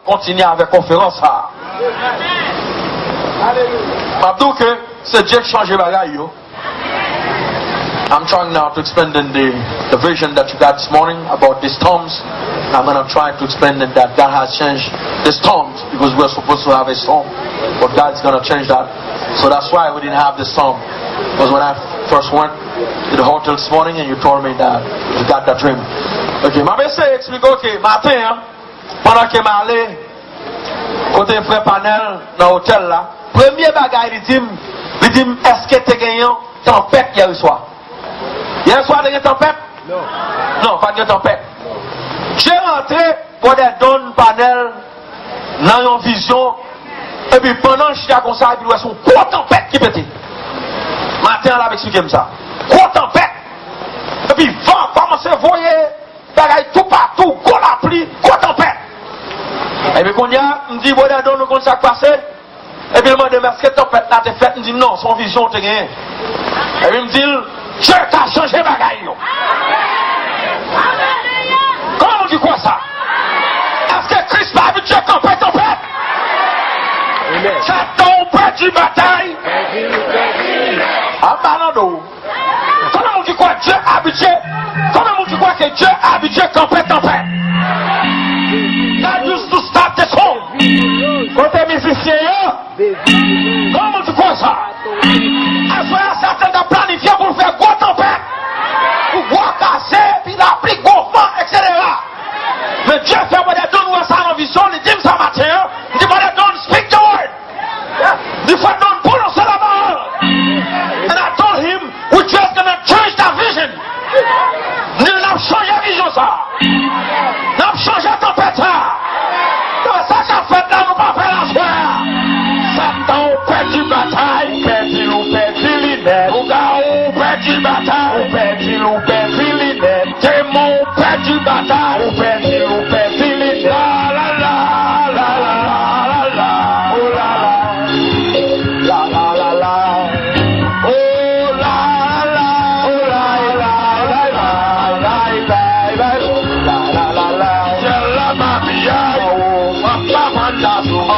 continuer avec conférence. Abdou que c'est Dieu qui change les bagailles. I'm trying now to explain the vision that you got this morning about the storms. I'm going to try to explain that God has changed the storms because we're supposed to have a storm, but God's going to change that. So that's why we didn't have the storm. Because when I first went to the hotel this morning and you told me that you got that dream. Ok, ma vais essayer d'expliquer, ok, matin, pendant que je m'allais, côté frère Parnell, dans l'hôtel là, premier bagage, il dit, est-ce que tu as gagné tempête hier soir? Hier soir, tu as gagné tempête? Non. Non, pas de tempête. J'ai rentré pour des dons Parnell dans une vision, et puis pendant que je suis comme ça, il y a une grosse tempête qui pète. Matin, là, expliqué ça. Grosse tempête. Et puis, vent, commence à voyer, bagaille tout partout, gros la pluie, grosse tempête. Et puis, quand il y a, il me dit, bon, dans le compte, ça passé. Et puis, il m'a dit, mais est-ce que tempête là, t'es faite? Il me dit, non, son vision, t'es gagné. Et puis, il me dit, Dieu t'a changé bagaille. Comment on dit quoi ça? Est-ce que Christ va avec Dieu tempête? Satan perd du bataille. Ah, Banando. Comment on dit quoi? Dieu a habitué. Comment on dit quoi que Dieu a habitué tempête? That used to start the song. Côté musicien, comment on dit quoi ça? Est-ce que Satan a planifié pour faire quoi tempête? Pour voir casser, puis il applique bon vent, etc. Mais Dieu fait moi des dons, ça en vision, il dit ça matin, il dit moi des dons, speak the word. Il faut don't prononcer la parole. And I told him, we're just gonna change that vision. Nous n'avons changé la vision ça. Nous avons changé la tempête ça. C'est ça qu'a fait là, nous pas faire la soirée. Satan perd du bataille, perdu l'idée. Ougaou perd du bataille, perdu l'idée. Démon perd du bataille, perdu l'idée. La la la la la la la. Oh la la. La la la la. Oh la la. Oh la la la la la la la la la. C'est la mafia. Oh, papa mandazo. Oh,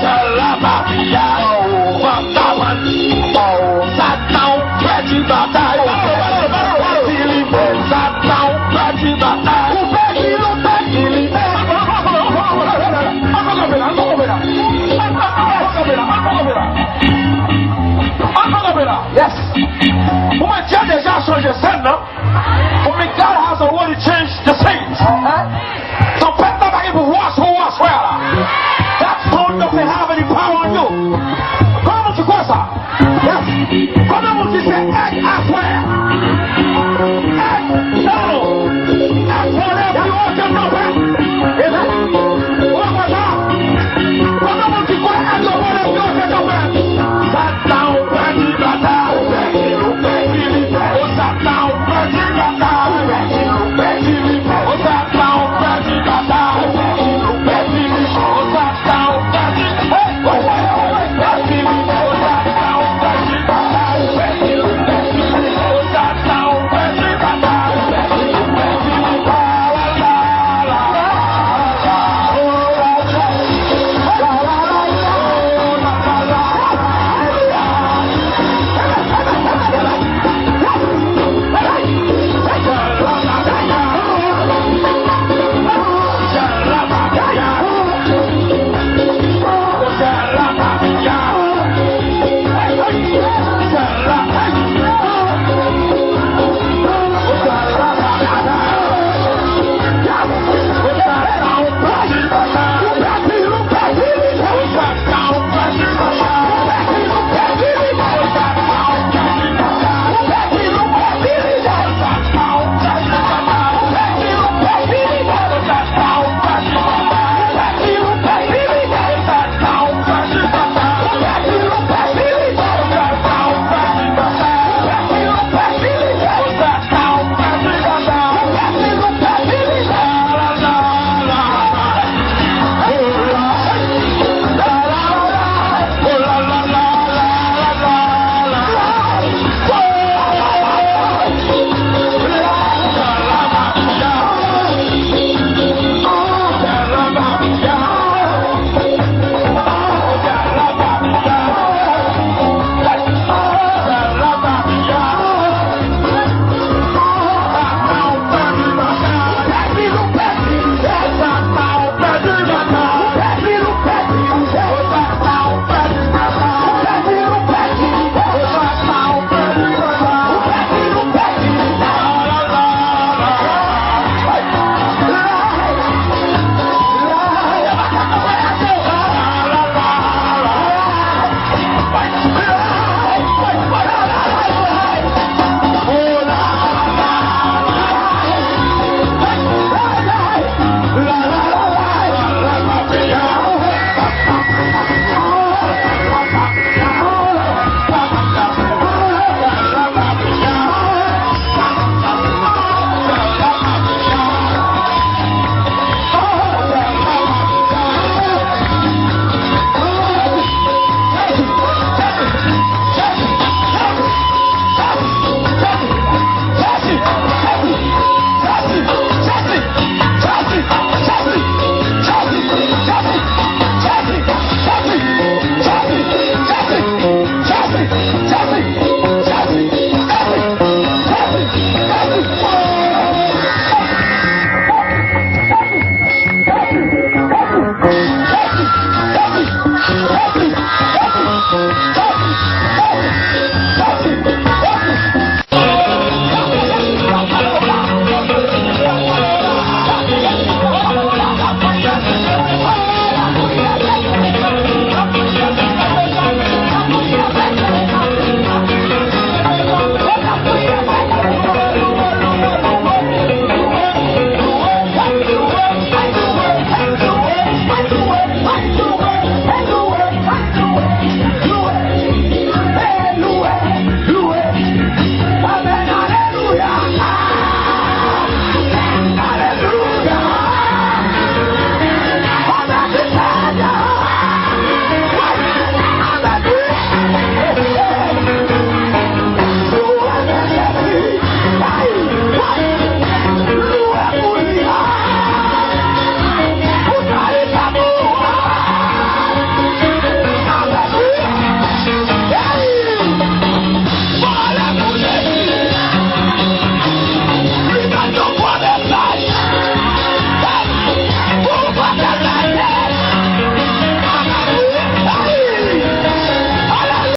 c'est la mafia. Oh, papa mandazo. Oh, Satan perd du bataille. Satan perd du bataille. Yes. Vous m'avez déjà changé scène, non?